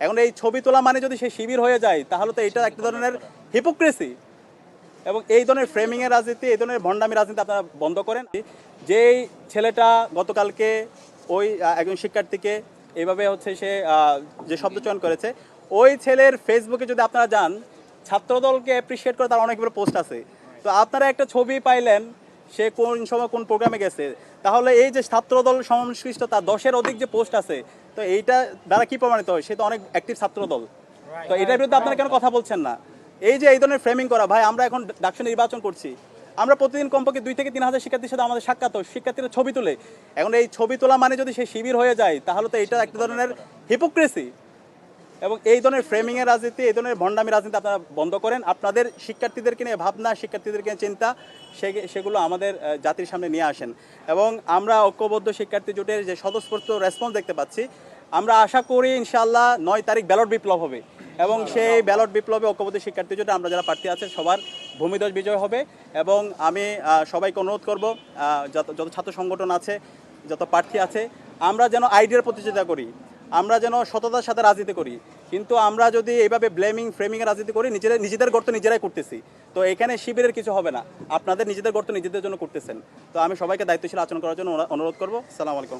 এখন এই ছবি তোলা মানে যদি সে শিবির হয়ে যায় তাহলে তো এটা একটা ধরনের হিপোক্রেসি। এবং এই ধরনের ফ্রেমিংয়ের রাজনীতি, এই ধরনের ভণ্ডামি রাজনীতি আপনারা বন্ধ করেন। যেই ছেলেটা গতকালকে ওই একজন শিক্ষার্থীকে এইভাবে হচ্ছে সে যে শব্দ চয়ন করেছে, ওই ছেলের ফেসবুকে যদি আপনারা যান, ছাত্রদলকে অ্যাপ্রিসিয়েট করে তার অনেকগুলো পোস্ট আছে। তো আপনারা একটা ছবি পাইলেন সে কোন সময় কোন প্রোগ্রামে গেছে, তাহলে এই যে ছাত্রদল সংশ্লিষ্ট তার 10-এর অধিক যে পোস্ট আছে, তো এইটা দ্বারা কি প্রমাণিত হয়? সে তো অনেক অ্যাক্টিভ ছাত্রদল। তো এটার বিরুদ্ধে আপনারা কেন কথা বলছেন না? এই যে এই ধরনের ফ্রেমিং করা, ভাই আমরা এখন ডাকসু নির্বাচন করছি, আমরা প্রতিদিন কমপক্ষে 2 থেকে 3 হাজার শিক্ষার্থীর সাথে আমাদের সাক্ষাৎ হয়, শিক্ষার্থীরা ছবি তুলে। এখন এই ছবি তোলা মানে যদি সে শিবির হয়ে যায় তাহলে তো এটা একটা ধরনের হিপোক্রেসি। এবং এই ধরনের ফ্রেমিংয়ের রাজনীতি, এই ধরনের ভণ্ডামি রাজনীতি আপনারা বন্ধ করেন। আপনাদের শিক্ষার্থীদেরকে নিয়ে ভাবনা, শিক্ষার্থীদেরকে নিয়ে চিন্তা, সেগুলো আমাদের জাতির সামনে নিয়ে আসেন। এবং আমরা ঐক্যবদ্ধ শিক্ষার্থী জোটের যে স্বতঃস্ফূর্ত রেসপন্স দেখতে পাচ্ছি, আমরা আশা করি ইনশাআল্লাহ 9 তারিখ ব্যালট বিপ্লব হবে এবং সেই ব্যালট বিপ্লবে ঐক্যবদ্ধ শিক্ষার্থী জোটে আমরা যারা প্রার্থী আছেন সবার ভূমিধ্বজ বিজয় হবে। এবং আমি সবাইকে অনুরোধ করব, যত ছাত্র সংগঠন আছে, যত প্রার্থী আছে, আমরা যেন আইডিয়ার প্রতিযোগিতা করি, আমরা যেন সততার সাথে রাজনীতি করি। কিন্তু আমরা যদি এইভাবে ব্লেমিং ফ্রেমিংয়ের রাজনীতি করি, নিজেদের গর্ত নিজেরাই করতেছি। তো এখানে শিবিরের কিছু হবে না, আপনাদের নিজেদের গর্ত নিজেদের জন্য করতেছেন। তো আমি সবাইকে দায়িত্বশীল আচরণ করার জন্য অনুরোধ করবো। আসসালামু আলাইকুম।